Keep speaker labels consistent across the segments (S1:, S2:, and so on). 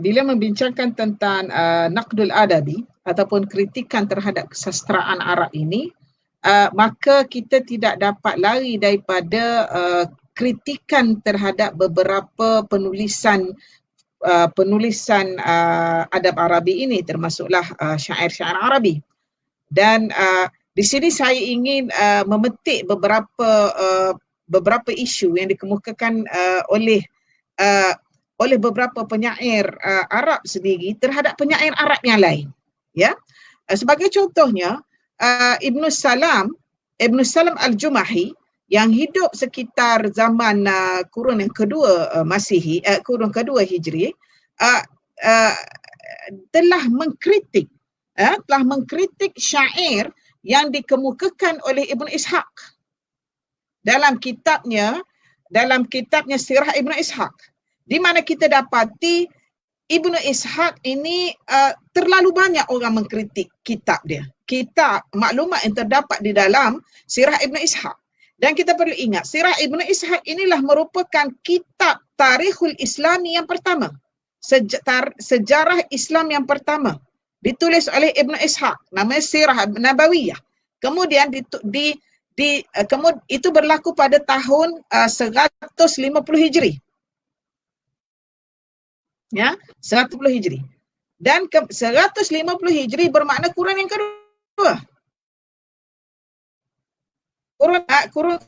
S1: bila membincangkan tentang naqdul adabi ataupun kritikan terhadap kesastraan Arab ini, maka kita tidak dapat lari daripada kritikan terhadap beberapa penulisan adab Arabi ini, termasuklah syair-syair Arabi. Dan di sini saya ingin memetik beberapa isu yang dikemukakan oleh beberapa penyair Arab sendiri terhadap penyair Arab yang lain. Ya, sebagai contohnya Ibn Salam Al-Jumahi yang hidup sekitar zaman kurun yang kedua Masihi, kurun kedua Hijri, telah mengkritik syair yang dikemukakan oleh Ibn Ishaq dalam kitabnya Sirah Ibn Ishaq, di mana kita dapati Ibn Ishaq ini terlalu banyak orang mengkritik kitab dia. Kitab maklumat yang terdapat di dalam Sirah Ibn Ishaq. Dan kita perlu ingat, Sirah Ibn Ishaq inilah merupakan kitab Tarikhul Islami yang pertama. Sejarah Islam yang pertama. Ditulis oleh Ibn Ishaq, namanya Sirah Nabawiyah. Kemudian itu berlaku pada tahun 150 Hijri. Ya, 150 Hijri. Dan 150 Hijri bermakna kurun yang kedua. Kurun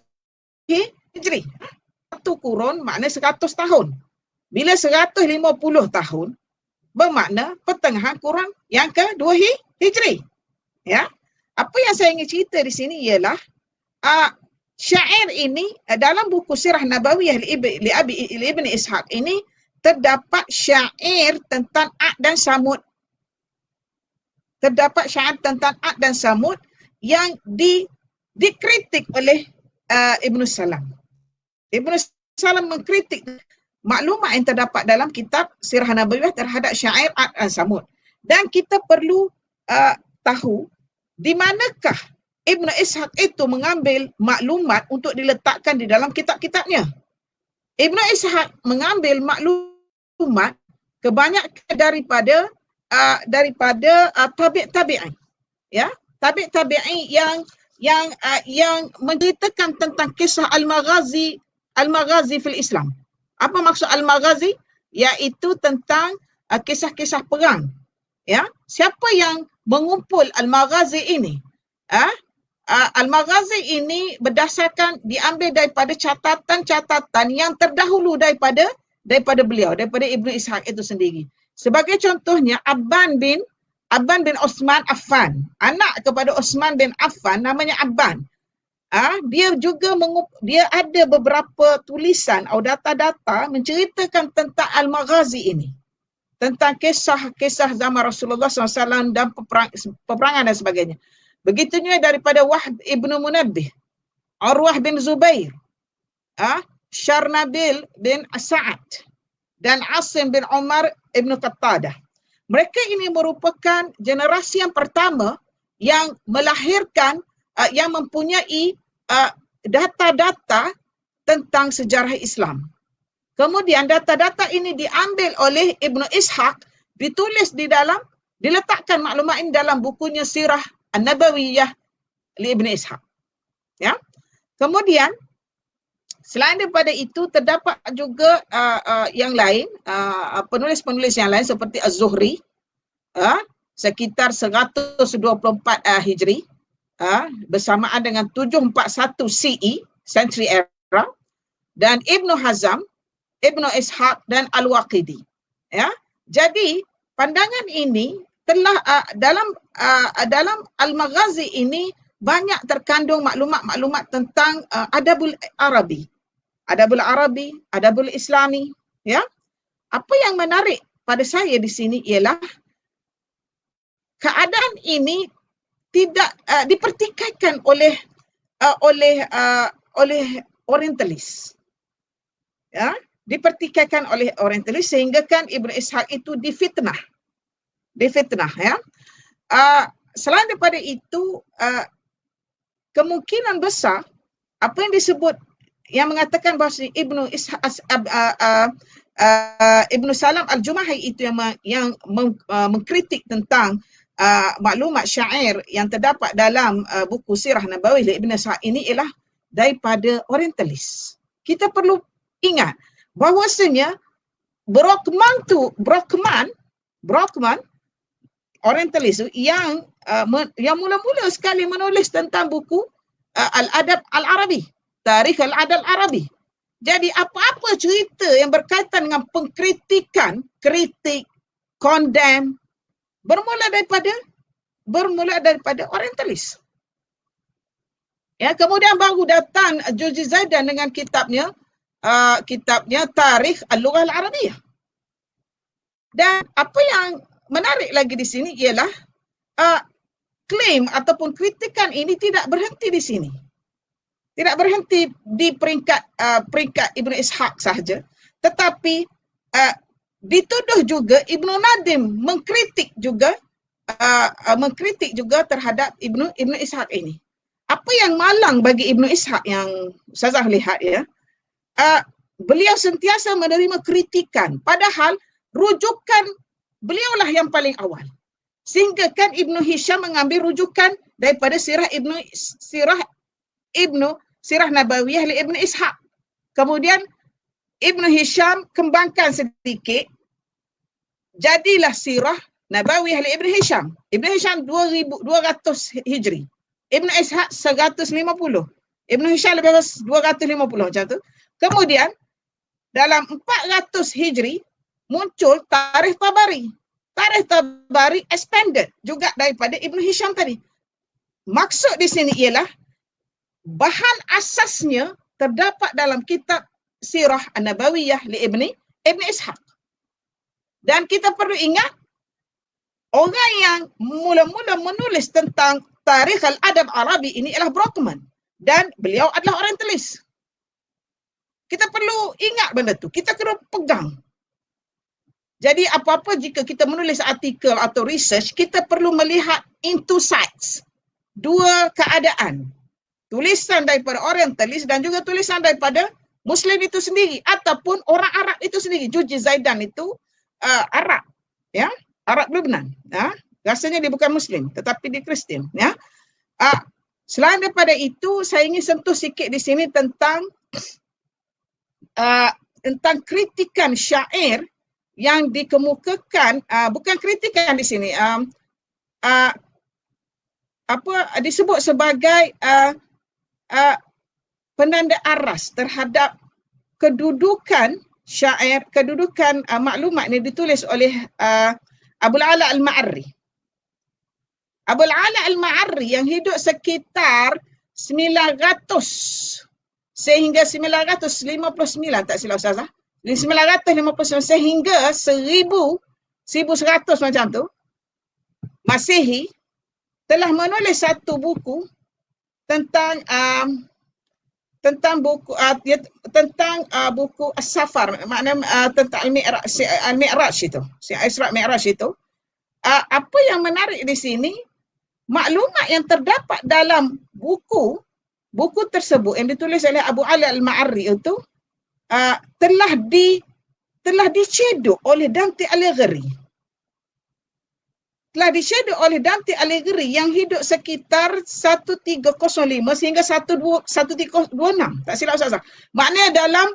S1: Hijri. Satu kurun makna 100 tahun. Bila 150 tahun bermakna pertengahan kurun yang kedua Hijri. Ya. Apa yang saya ingin cerita di sini ialah syair ini dalam buku Sirah Nabawiyah li Ibn Ishaq ini terdapat syair tentang Ad dan Samud. Terdapat syair tentang Ad dan Samud yang dikritik oleh Ibn Salam. Ibn Salam mengkritik maklumat yang terdapat dalam kitab Sirah Nabawiyah terhadap syair Ad dan Samud. Dan kita perlu tahu di manakah Ibn Ishaq itu mengambil maklumat untuk diletakkan di dalam kitab-kitabnya. Ibn Ishaq mengambil maklumat kebanyakan daripada tabi'in, ya, tabi'in yang menceritakan tentang kisah al-maghazi fil Islam. Apa maksud al-maghazi? Iaitu tentang kisah-kisah perang. Ya, siapa yang mengumpul al-maghazi ini? Al-maghazi ini berdasarkan diambil daripada catatan-catatan yang terdahulu daripada beliau, daripada Ibn Ishaq itu sendiri. Sebagai contohnya Abban bin Osman Affan, anak kepada Osman bin Affan, namanya Abban. Dia ada beberapa tulisan atau data-data menceritakan tentang al-maghazi ini, tentang kisah-kisah zaman Rasulullah SAW dan peperangan dan sebagainya. Begitunya daripada Wahb ibn Munabbih, Urwah bin Zubair, Syarnabil bin Sa'ad, dan Asim bin Umar ibn Qattadah. Mereka ini merupakan generasi yang pertama yang melahirkan, yang mempunyai data-data tentang sejarah Islam. Kemudian data-data ini diambil oleh Ibn Ishaq, diletakkan maklumat ini dalam bukunya Sirah An-Nabawiyah li Ibn Ishaq. Ya. Kemudian selain daripada itu terdapat juga yang lain, penulis-penulis yang lain seperti Az-Zuhri, sekitar 124 Hijri, bersamaan dengan 741 CE, Century Era, dan Ibn Hazm, Ibn Ishaq dan Al-Waqidi. Ya. Jadi pandangan ini telah dalam Al-Maghazi ini banyak terkandung maklumat-maklumat tentang Adabul Arabi, Adabul Islami. Ya. Apa yang menarik pada saya di sini ialah keadaan ini tidak dipertikaikan oleh orientalis. Ya, dipertikaikan oleh orientalis sehingga kan Ibn Ishaq itu difitnah, ya. Selain daripada itu, kemungkinan besar apa yang disebut, yang mengatakan bahawa Ibn Salam Al-Jumahi itu yang mengkritik tentang maklumat syair yang terdapat dalam buku Sirah Nabawi Ibn Ishaq ini ialah daripada Orientalis. Kita perlu ingat bahawasanya Brockman Orientalis yang mula-mula sekali menulis tentang buku Al-Adab Al-Arabi, Tarikh Al-Adab Al-Arabi. Jadi apa-apa cerita yang berkaitan dengan pengkritikan, kritik, condemn, bermula daripada Orientalis. Ya, kemudian baru datang Jurji Zaidan dengan kitabnya Tarikh Al-Lughah Al-Arabiyah. Dan apa yang menarik lagi di sini ialah klaim ataupun kritikan ini tidak berhenti di sini. Tidak berhenti di peringkat Ibn Ishaq sahaja, tetapi dituduh juga Ibnu Nadim mengkritik juga terhadap Ibnu Ishaq ini. Apa yang malang bagi Ibnu Ishaq yang Ustazah lihat ya, beliau sentiasa menerima kritikan, padahal rujukan beliaulah yang paling awal. Sehingga kan Ibnu Hisham mengambil rujukan daripada Sirah Nabawiyah li Ibn Ishaq. Kemudian Ibnu Hisham kembangkan sedikit, jadilah Sirah Nabawiyah li Ibn Hisham. Ibn Hisham 2200 Hijri. Ibn Ishaq 150. Ibn Hisham lebih 250 macam tu. Kemudian dalam 400 Hijri muncul Tarikh Tabari. Tarikh Tabari expanded juga daripada Ibn Hisham tadi. Maksud di sini ialah bahan asasnya terdapat dalam kitab Sirah An-Nabawiyah li Ibn Ishaq. Dan kita perlu ingat, orang yang mula-mula menulis tentang Tarikh Al-Adab Arabi ini ialah Brockman. Dan beliau adalah Orientalis. Kita perlu ingat benda tu. Kita kena pegang. Jadi apa-apa jika kita menulis artikel atau research, kita perlu melihat into sides. Dua keadaan. Tulisan daripada Orientalis dan juga tulisan daripada Muslim itu sendiri ataupun orang Arab itu sendiri. Jurji Zaidan itu Arab, ya, Arab Lebanon. Ya. Rasanya dia bukan Muslim, tetapi dia Kristian. Ya. Selain daripada itu, saya ingin sentuh sikit di sini tentang kritikan syair yang dikemukakan, bukan kritikan di sini, disebut sebagai penanda aras terhadap kedudukan syair, kedudukan maklumat ini ditulis oleh Abul Ala Al-Ma'arri. Abul Ala Al-Ma'arri yang hidup sekitar 900 sehingga 959, tak silap Ustazah, 959 sehingga 1100 macam tu Masehi, telah menulis satu buku tentang buku buku As-Safar, maknanya tentang Al-Mi'raj itu, Isra Mi'raj itu. Apa yang menarik di sini, maklumat yang terdapat dalam buku tersebut yang ditulis oleh Abu Ali Al-Ma'arri itu telah dicedok oleh Dante Alighieri. Telah dicedok oleh Dante Alighieri yang hidup sekitar 1305 sehingga 1326. Tak silap Ustazah. Maknanya dalam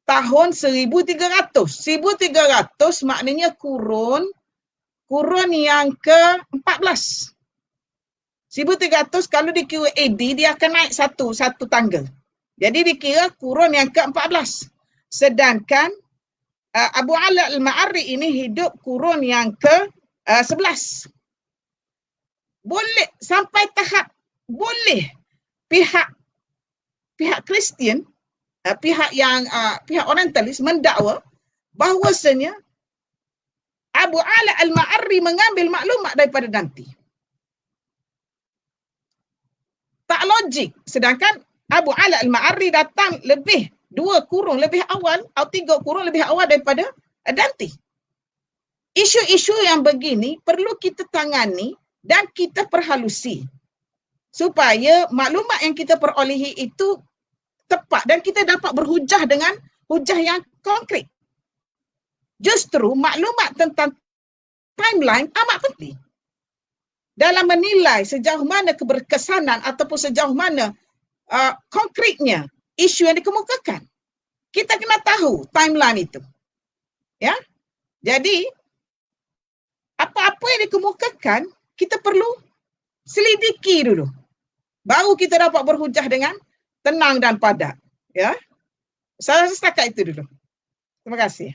S1: tahun 1300. 1300 maknanya kurun yang ke-14. 1300 kalau dikira AD, dia akan naik satu tangga. Jadi dikira kurun yang ke-14. Sedangkan Abu Ala Al-Ma'arri ini hidup kurun yang ke-11. Boleh sampai tahap boleh pihak Kristian, pihak Orientalis mendakwa bahawasanya Abu Ala Al-Ma'arri mengambil maklumat daripada Dante. Tak logik. Sedangkan Abu Ala Al-Ma'arri datang lebih 2 kurun lebih awal atau 3 kurun lebih awal daripada Dante. Isu-isu yang begini perlu kita tangani dan kita perhalusi supaya maklumat yang kita perolehi itu tepat dan kita dapat berhujah dengan hujah yang konkret. Justru maklumat tentang timeline amat penting dalam menilai sejauh mana keberkesanan ataupun sejauh mana konkretnya isu yang dikemukakan. Kita kena tahu timeline itu. Ya. Jadi apa-apa yang dikemukakan kita perlu selidiki dulu. Baru kita dapat berhujah dengan tenang dan padat. Ya. Saya setakat itu dulu. Terima kasih.